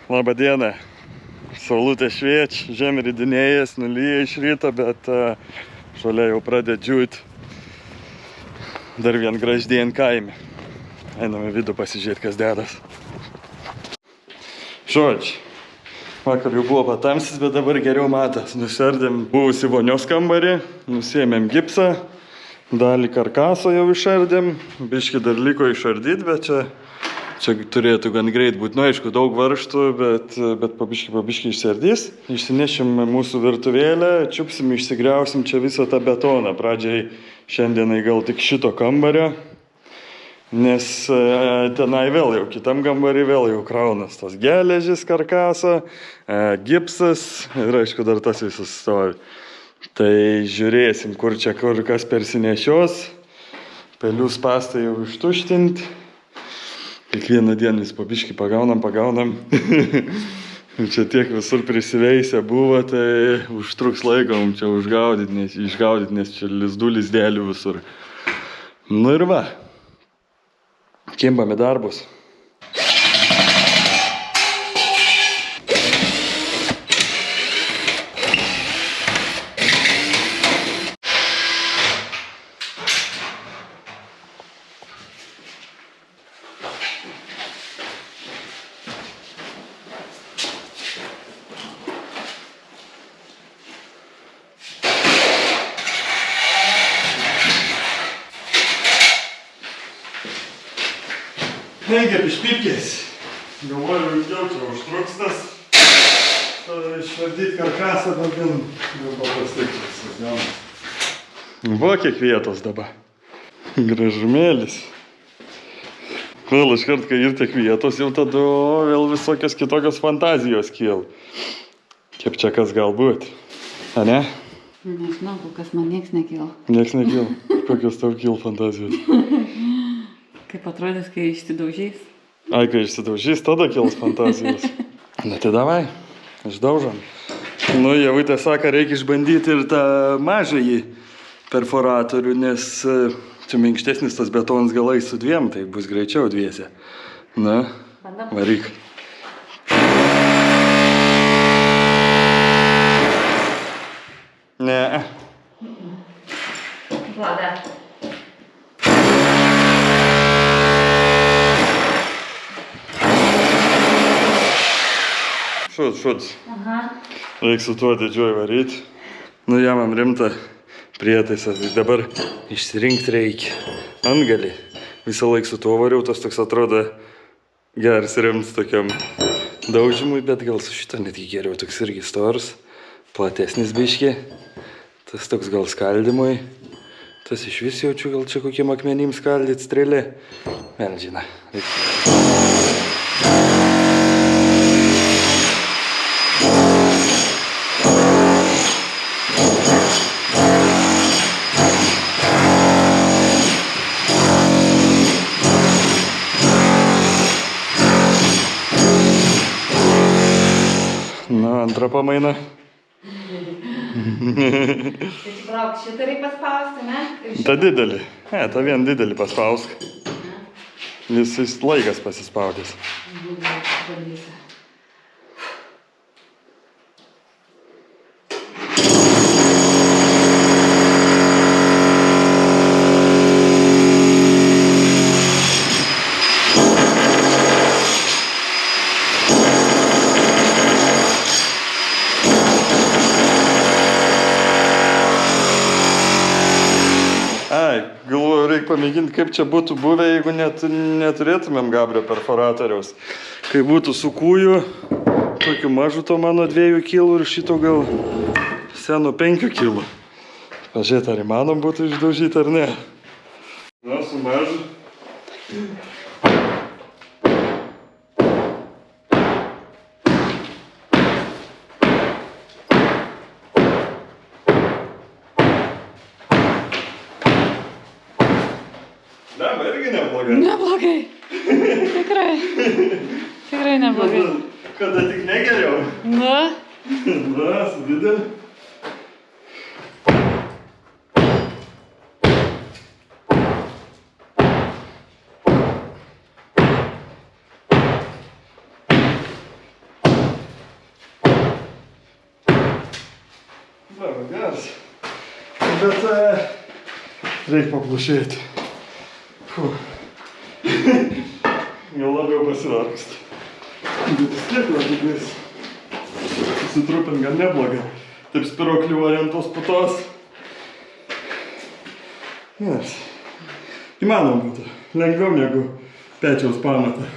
Labą dieną. Saulutė šviečia, žemė ridinėjas, nulyja iš ryto, bet šalia jau pradeda džiūt. Dar vien graždien kaime. Einame vidų pasižiūrėti, kas dedas. Žodžiu, vakar jau buvo patamsis, bet dabar geriau matas. Nusardėm buvusį vonios kambarį, nusiėmėm gipsą, dalį karkaso jau išardėm, biškį dar liko išardyti, bet čia turėtų gan greit būti. Nu, aišku, daug varžtų, bet pabiškį išsiardys. Išsinešim mūsų virtuvėlę, čiupsim, išsigriausim čia visą tą betoną. Pradžiai šiandienai gal tik šito kambario, nes tenai vėl jau, kitam kambarį vėl jau kraunas tos geležis, karkaso, gipsas ir aišku dar tas visas stovi. Tai žiūrėsim, kur kas persinešios. Pelių spastą jau ištuštint. Kiekvieną dieną vis pabiškį pagaunam. Čia tiek visur prisiveisę buvo, tai užtruks laiko mums čia išgaudyti, nes čia lizdelių visur. Nu ir va, kimbame darbus. Kaip išpirkės. Galvoju, ilgiau čia užtruks tas. Išardyti karkasą, bet gan paprastai čia. Va kiek vietos dabar. Gražumėlis. Vėl iškart, kai ir tiek vietos, jau tada vėl visokios kitokios fantazijos kyla. Kaip čia kas galbūt. A ne? Nežinau, kol kas man nieks nekyla. Nieks nekyla. Kokios tau kyla fantazijos? Kaip atrodys, kai išsidaužys? Ai, kai išsidaužys, tada kils fantazijos. Na tai davai, išdaužom. Nu, Javutė sako, reikia išbandyti ir tą mažąjį perforatorių, nes čia minkštesnis tas betonas galais su dviem, tai bus greičiau dviese. Na, varyk. Ne. Vlada. Šut. Aha. Reikia su tuo didžiuoju varyti. Nu, jamam rimtą prietaisą. Dabar išsirinkti reikia. Antgalį. Visą laiką su tuo variau, tas toks atrodo geras rimts tokiam daužimui, bet gal su šito netgi geriau. Toks irgi stors, platesnis biškį. Tas toks gal skaldimui. Tas iš vis jaučiu, gal čia kokiem akmenim skaldyti strėlė. Meldžina. Antrą pamainą. Tai brauk, šitą reikia paspausti, ne? Ta didelį. Ta vien didelį paspausk. Jis laikas pasispaudys. Galvoju, reikia pamėginti, kaip čia būtų buvę, jeigu neturėtumėm Gabrio perforatoriaus. Kai būtų su kūju, tokiu mažuto mano 2 kilų ir šito gal seno 5 kilų. Pažiūrėt, ar įmanom būtų išdaužyti ar ne. Na, su mažu. Neblogai. Tikrai neblogai. Kada tik negeriau. Na, su dideliu. Va, geras. Bet reikia paplušėti. Gal labiau pasivargst. Bet vis tiek labiais. Susitrupint gan neblogai. Taip spirokliuoja ant tos putos. Geras. Įmanoma būtų. Lengviau negu pečiaus pamatą.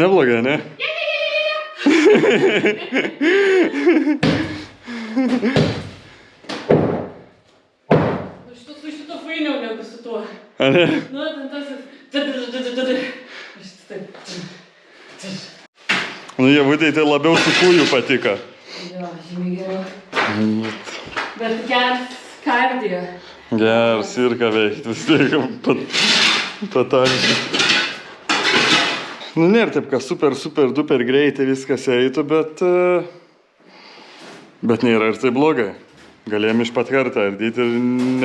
Neblogai, ne? Su šito fainiau negu su tuo. A ne? Nu, ten tas... Nu, jie būtent tai labiau su kūju patiko. Jo, žymiai geriau. Bet geras kardio. Geras ir ką veikti, vis tiek patalžiai. Nu, nėra taip, kad super duper greitai viskas eitų, bet nėra ir tai blogai. Galėjom iš pat kartą ardyti ir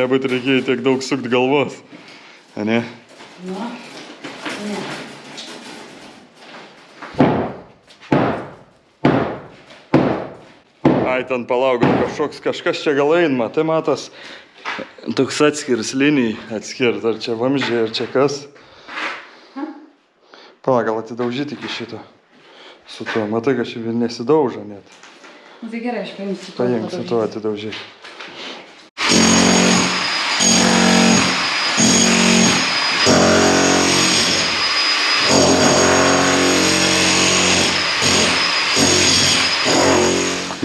nebūtų reikėjo tiek daug sukt galvos. A ne? Nu, ne. Ai, ten palauk, kažkas čia gal ein, matai, matos, toks atskirs linijai atskirt, ar čia vamzdžiai, ar čia kas. Pala, gal atidaužyti iki šito su tuo, matai, kad čia nesidaužo net. Nu, tai gerai, aš paimsiu. Paimk su tuo atidaužyti.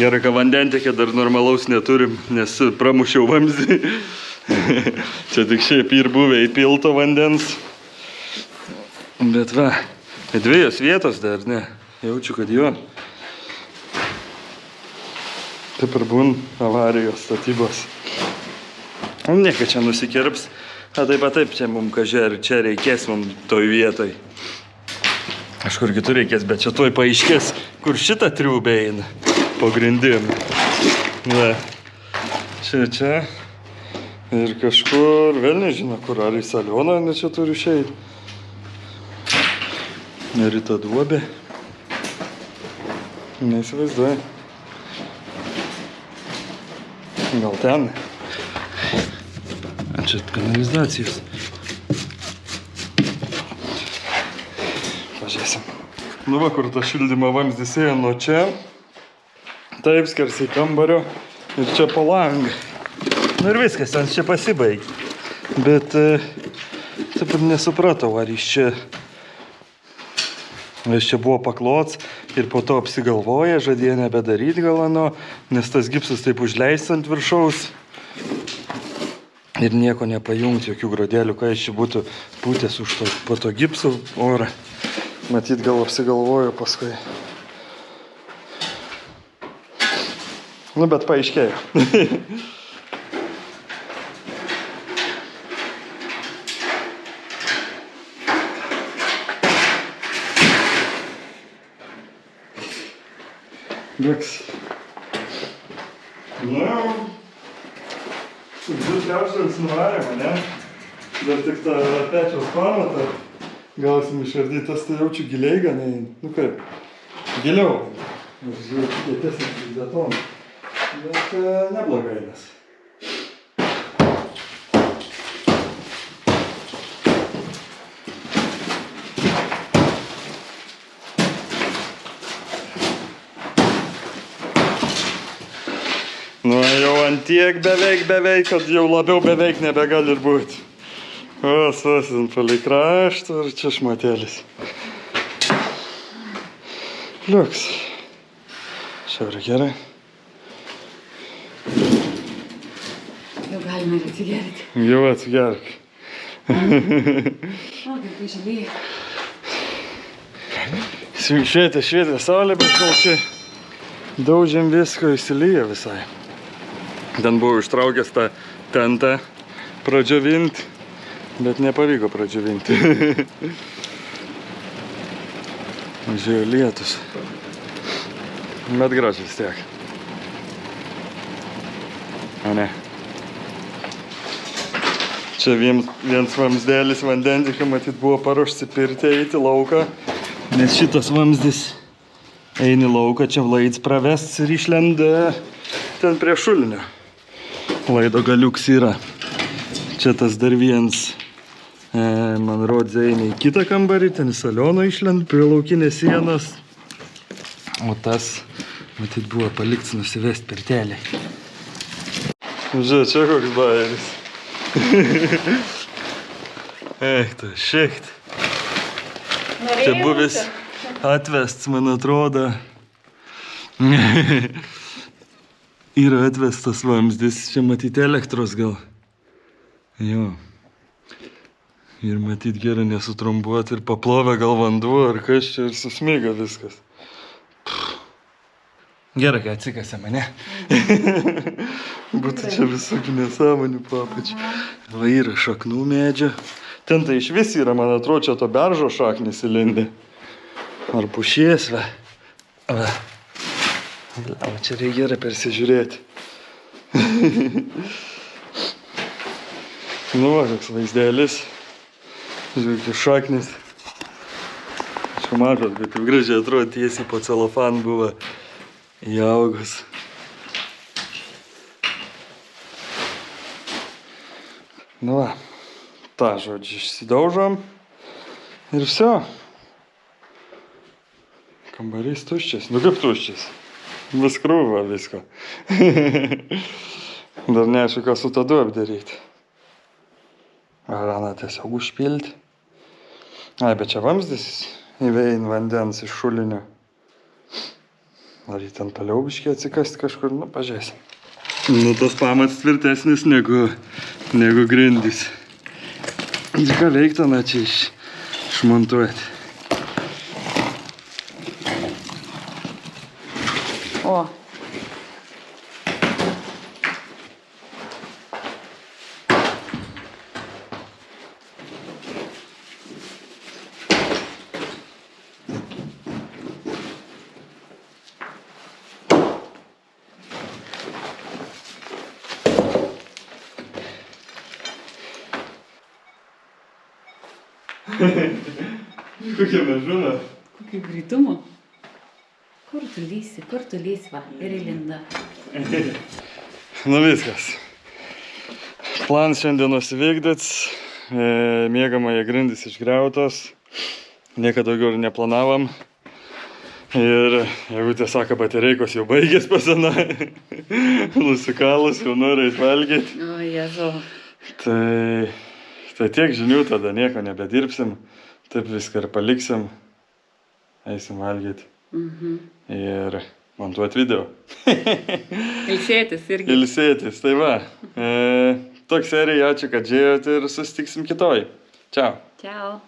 Gerai, kad vandentekė dar normalaus neturim, nes pramušiau vamzdį. Čia tik šiaip ir buvę įpilto vandens. Bet va, dviejos vietos dar, ne? Jaučiu, kad jo. Taip ir būn avarijos statybos. Nieka čia nusikirps. A taip, čia mums kažer, čia reikės mums toj vietoj. Kažkur kitur reikės, bet čia toj paaiškės, kur šitą triūbę eina. Po grindim. Va. Čia. Ir kažkur, vėl nežino, kur, ar į salioną, nes čia turiu išeiti. Ir į tą duobę. Neįsivaizduoju. Gal ten. A čia kanalizacijos. Pažiūrėsim. Nu va, kur ta šildymo vamzdis ėjo nuo čia. Taip, skersai kambario. Ir čia po langą. Nu ir viskas, ten čia pasibaigė. Bet taip ir nesupratau, ar iš čia buvo paklots ir po to apsigalvoja, žadėjo nebedaryti galano, nes tas gipsas taip užleistas ant viršaus. Ir nieko nepajungti, jokių grodėlių, ką iš čia būtų pūtęs už to, po to gipsų orą. Matyt, gal apsigalvojo paskui. Nu, bet paaiškėjo. Liks. Nu jau, 2/3 nuvarėme, ne? Dar tik tą pečiaus pamatą gausim išardytas, tai jaučiu giliai ganai. Nu kaip, giliau. Žiūrėjau, kietesnis iš betono. Bet neblogai nes. Nu jau ant tiek beveik, kad jau labiau beveik nebegali ir būti. O, susin palei kraštą ir čia šmatėlis. Liuks. Šiaurė gerai. Jau galime ir atsigerti. Jau atsigerk. O, kaip pažylėjai. Švietė saulė, bet gal čia daužėm visko, įsilyja visai. Ten buvau ištraukęs tą tentą pradžiovinti, bet nepavyko pradžiovinti. Žiūrėjau lietus. Bet gražus tiek. O ne. Čia viens vamsdelis vandentikiu, matyt, buvo paruošti pirti eiti lauką, nes šitas vamsdis eini lauką, čia laids pravest ir išlenda ten prie šulinio. Laido galiuks yra. Čia tas dar viens, man rodė, eina į kitą kambarį, ten į salioną išlenda prie laukinės sienos. O tas, matyt, buvo palikti nusivest pirtelį. Žiūrėk, čia koks bajeris. Eik, tu šiekt. Čia buvęs atvests, man atrodo. Yra atvestas vamzdis, čia matyti elektros gal. Jo. Ir matyt gerai nesutrombuoti ir paplovė gal vanduo ar kas čia ir susmiga viskas. Gerai, kai atsikasė mane. Būtų čia visokių nesąmonių papačių. Va yra šaknų medžio. Ten tai iš vis yra, man atrodo, čia to beržo šaknis įlindė. Ar pušies, va. Va. O čia reikia gerai persižiūrėti. Nu va, toks vaizdelis. Žiūrėk, šaknis. Čia matot, bet jau gražiai atrodo, tiesiai po celofan buvo įaugus. Nu va, tą žodžiu išsidaužom ir viso. Kambarys tuščias. Nu kaip tuščias? Vis krūva visko. Dar neaišku, ką su tadu apdaryti. Ar aną tiesiog užpilti. Ai, bet čia vamzdis įvein vandens iš šulinio. Ar jį ten toliau biškį atsikasti kažkur, nu pažiūrėsim. Nu, tas pamatas tvirtesnis negu grindys. Ir ką veikta, na čia išmontuoti. O. Kokia mažuma. Kokio greitumo. Kur tu lysi, va, ir įlinda. Nu viskas. Planas šiandienos įvykdyts. Miegamąją grindys išgriautos. Nieko daugiau ir neplanavom. Ir jeigu tiesiog batereikos jau baigės pasena, nusikalus, jau norais valgyti. O, Jezu. Tai tiek žinių, tada nieko nebedirbsim. Taip viską ir paliksim. Eisim valgyti. Ir montuoti video. Ilsėtis irgi. Ilsėtis, tai va. Toks serija, ačiū, kad žiūrėjote ir susitiksim kitoj. Čiau. Čiau.